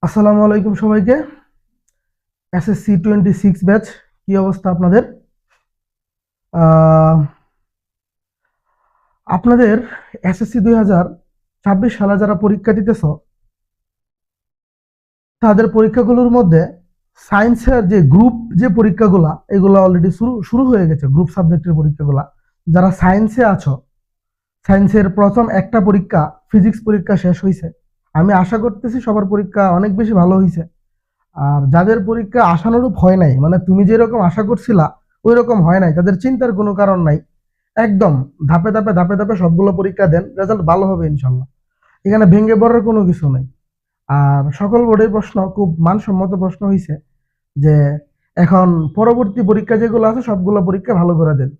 আসসালামু আলাইকুম সবাইকে। SSC 26 ব্যাচ, কি অবস্থা আপনাদের? আহ, আপনাদের SSC 2026 সালে যারা পরীক্ষা দিতেছ, তাদের পরীক্ষাগুলোর মধ্যে সায়েন্সের যে গ্রুপ যে পরীক্ষাগুলা, এগুলো অলরেডি শুরু শুরু হয়ে গেছে। গ্রুপ সাবজেক্টের পরীক্ষাগুলা, যারা সায়েন্সে আছো, সায়েন্সের প্রথম একটা পরীক্ষা ফিজিক্স পরীক্ষা শেষ হয়েছে। আমি আশা করতেছি সবার পরীক্ষা অনেক বেশি ভালো হয়েছে। আর যাদের পরীক্ষা আশানুরূপ হয় নাই, মানে তুমি যেরকম আশা করছিলা ওই রকম হয় নাই, তাদের চিন্তার কোনো কারণ নাই। একদম ধাপে ধাপে ধাপে ধাপে সবগুলো পরীক্ষা দেন, রেজাল্ট ভালো হবে ইনশাল্লাহ। এখানে ভেঙে পড়ার কোনো কিছু নাই। আর সকল বোর্ডের প্রশ্ন খুব মানসম্মত প্রশ্ন হয়েছে, যে এখন পরবর্তী পরীক্ষা যেগুলো আছে সবগুলো পরীক্ষা ভালো করে দেন।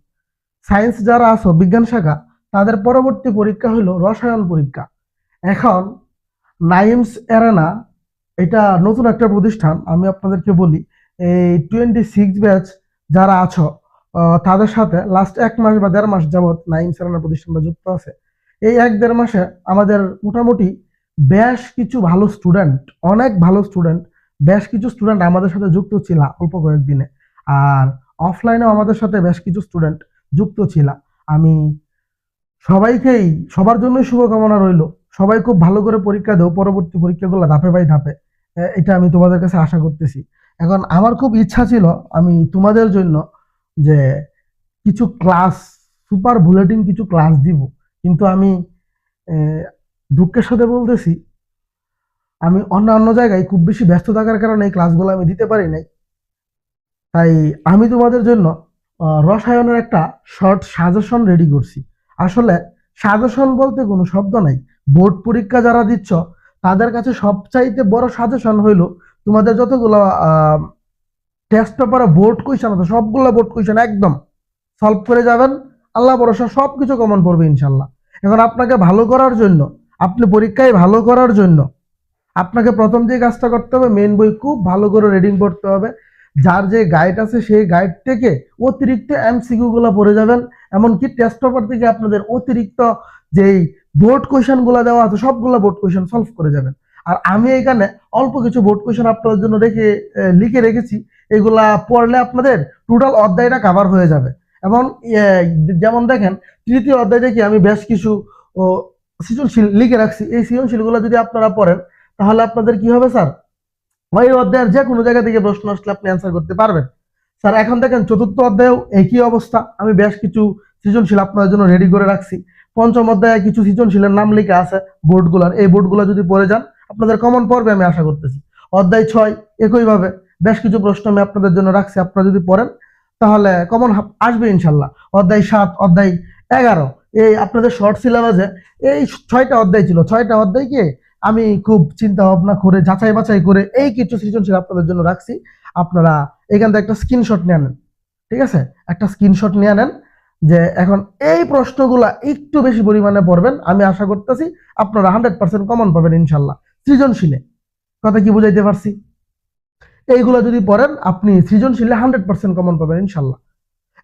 সায়েন্স যারা আছো, বিজ্ঞান শাখা, তাদের পরবর্তী পরীক্ষা হলো রসায়ন পরীক্ষা। এখন নাইমস এরেনা, এটা নতুন একটা প্রতিষ্ঠান। আমি আপনাদেরকে বলি, এই 26 ব্যাচ যারা আছো, তাদের সাথে লাস্ট 1 মাস বা 1.5 মাস যাবৎ নাইমস এরেনা প্রতিষ্ঠানটা যুক্ত আছে। এই 1-1.5 মাসে আমাদের মোটামুটি বেশ কিছু ভালো স্টুডেন্ট, অনেক ভালো স্টুডেন্ট, বেশ কিছু স্টুডেন্ট আমাদের সাথে যুক্ত ছিল অল্প কয়েকদিনে। আর অফলাইনেও আমাদের সাথে বেশ কিছু স্টুডেন্ট যুক্ত ছিল। আমি সবাইকেই, সবার জন্যই শুভকামনা রইল। সবাই খুব ভালো করে পরীক্ষা দাও, পরবর্তী পরীক্ষাগুলো ধাপে বাই ধাপে। এটা আমি তোমাদের কাছে আশা করতেছি। এখন আমার খুব ইচ্ছা ছিল আমি তোমাদের জন্য যে কিছু ক্লাস, সুপার বুলেটিন কিছু ক্লাস দিব, কিন্তু আমি আহ, দুঃখের সাথে বলতেছি, আমি অন্য জায়গায় খুব বেশি ব্যস্ত থাকার কারণে এই ক্লাসগুলো আমি দিতে পারি নাই। তাই আমি তোমাদের জন্য রসায়নের একটা শর্ট সাজেশন রেডি করছি। আসলে সাজেশন বলতে কোনো শব্দ নাই। বোর্ড পরীক্ষা যারা দিচ্ছ, তাদের কাছে সবচাইতে বড় সাজেশন হইলো তোমাদের যতগুলো টেস্ট পেপারে বোর্ড কোয়েশ্চেন আছে, সবগুলো বোর্ড কোয়েশ্চেন একদম সলভ করে যাবেন। আল্লাহ ভরসা সবকিছু কমন পড়বে ইনশাল্লাহ। এখন আপনাকে ভালো করার জন্য, আপনি পরীক্ষায় ভালো করার জন্য আপনাকে প্রথম যে কাজটা করতে হবে, মেন বই খুব ভালো করে রিডিং করতে হবে। যার যে গাইড আছে সেই গাইড থেকে অতিরিক্ত MCQ গুলো পড়ে যাবেন। এমনকি টেস্ট পেপার থেকে আপনাদের অতিরিক্ত যেই বোর্ড কোয়েশন গুলো দেওয়া আছে সবগুলো বোর্ড কোয়েশন সলভ করে যাবেন। আর আমি এখানে অল্প কিছু বোর্ড কোয়েশন আপনাদের জন্য লিখে রেখেছি। এগুলা পড়লে আপনাদের টোটাল অধ্যায়টা কাভার হয়ে যাবে। এবং যেমন দেখেন, তৃতীয় অধ্যায় থেকে আমি বেশ কিছু ও, সৃজনশীল লিখে রাখছি। এই সৃজনশীলগুলো যদি আপনারা পড়েন, তাহলে আপনাদের কি হবে স্যার, ওই অধ্যায়ের যে কোনো জায়গা থেকে প্রশ্ন আসলে আপনি অ্যান্সার করতে পারবেন। স্যার এখন দেখেন চতুর্থ অধ্যায়েও একই অবস্থা। আমি বেশ কিছু সৃজনশীল আপনাদের জন্য রেডি করে রাখছি। পঞ্চম অধ্যায়ে কিছু সৃজনশীলের নাম লিখে আছে বোর্ডগুলার, এই বোর্ডগুলো যদি পড়ে যান আপনাদের কমন পড়বে আমি আশা করতেছি। অধ্যায় 6 একইভাবে বেশ কিছু প্রশ্ন আমি আপনাদের জন্য রাখছি, আপনারা যদি পড়েন তাহলে কমন আসবে ইনশাল্লাহ। অধ্যায় 7, অধ্যায় 11, এই আপনাদের শর্ট সিলেবাসে এই 6টা অধ্যায় ছিল। 6টা অধ্যায়কে আমি খুব চিন্তা ভাবনা করে যাচাই বাছাই করে এই কিছু সৃজনশীল আপনাদের জন্য রাখছি। আপনারা এখান থেকে একটা স্ক্রিনশট নিয়ে নেন, ঠিক আছে? একটা স্ক্রিনশট নিয়ে নেন যে এখন এই প্রশ্নগুলা একটু বেশি পরিমাণে পড়বেন। আমি আশা করতেছি আপনারা 100% কমন পাবেন ইনশাল্লাহ সৃজনশীলে। কথা কি বুঝাইতে পারছি? এইগুলো যদি পড়েন আপনি সৃজনশীলে 100% কমন পাবেন ইনশাল্লাহ।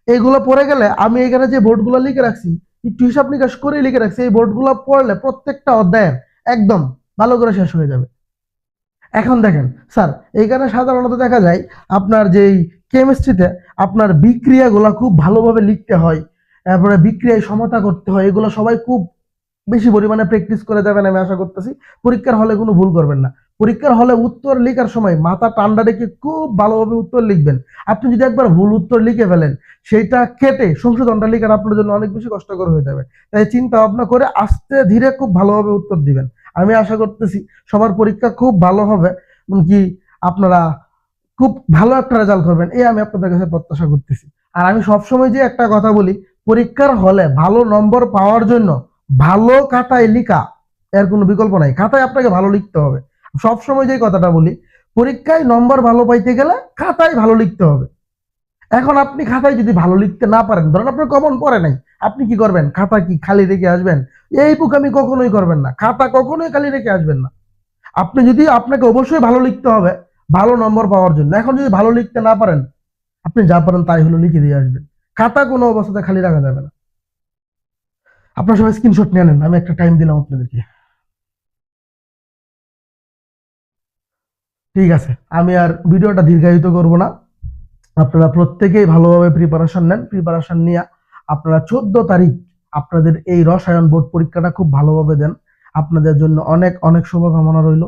এইগুলো পড়ে গেলে আমি এখানে যে বোর্ডগুলো লিখে রাখছি, একটু হিসাব নিকাশ করে লিখে রাখছি, এই বোর্ডগুলো পড়লে প্রত্যেকটা অধ্যায়ের একদম ভালো করে শেষ হয়ে যাবে। এখন দেখেন স্যার, এইখানে সাধারণত দেখা যায় আপনার যেই কেমিস্ট্রিতে আপনার বিক্রিয়াগুলো খুব ভালোভাবে লিখতে হয়, তারপরে বিক্রিয়ায় সমতা করতে হয়, এগুলো সবাই খুব বেশি পরিমাণে প্র্যাকটিস করে যাবেন আমি আশা করতেছি। পরীক্ষার হলে কোনো ভুল করবেন না। পরীক্ষার হলে উত্তর লেখার সময় মাথা ঠান্ডা রেখে খুব ভালোভাবে উত্তর লিখবেন। আপনি যদি একবার ভুল উত্তর লিখে ফেলেন, সেইটা কেটে সংশোধনটা লেখার আপনার জন্য অনেক বেশি কষ্টকর হয়ে যাবে। তাই চিন্তা ভাবনা করে আস্তে ধীরে খুব ভালোভাবে উত্তর দিবেন। আমি আশা করতেছি সবার পরীক্ষা খুব ভালো হবে, এমনকি আপনারা খুব ভালো একটা রেজাল্ট করবেন, এই আমি আপনাদের কাছে প্রত্যাশা করতেছি। আর আমি সবসময় যে একটা কথা বলি, পরীক্ষার হলে ভালো নম্বর পাওয়ার জন্য ভালো খাতায় লিখা, এর কোনো বিকল্প নাই। খাতায় আপনাকে ভালো লিখতে হবে। সবসময় যে কথাটা বলি, পরীক্ষায় নম্বর ভালো পাইতে গেলে খাতায় ভালো লিখতে হবে। এখন আপনি খাতায় যদি ভালো লিখতে না পারেন, ধরেন আপনার কমন পড়ে নাই, আপনি কি করবেন? খাতা কি খালি রেখে আসবেন? এই বোকামি কখনোই করবেন না। খাতা কখনোই খালি রেখে আসবেন না। আপনি যদি, আপনাকে অবশ্যই ভালো লিখতে হবে ভালো নম্বর পাওয়ার জন্য। এখন যদি ভালো লিখতে না পারেন, আপনি যা পারেন তাই হলো লিখে দিয়ে আসবেন। খাতা কোনো অবস্থাতে খালি রাখা যাবে না। আপনার সবাই স্ক্রিনশট নিয়ে নেন, আমি একটা টাইম দিলাম আপনাদেরকে। ঠিক আছে, আমি আর ভিডিওটা দীর্ঘায়িত করব না। আপনারা প্রত্যেকেই ভালোভাবে প্রিপারেশন নেন। প্রিপারেশন নিয়ে আপনারা 14 তারিখ আপনাদের এই রসায়ন বোর্ড পরীক্ষাটা খুব ভালোভাবে দেন। আপনাদের জন্য অনেক অনেক শুভকামনা রইল।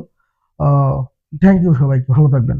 থ্যাংক ইউ, সবাইকে ভালো থাকবেন।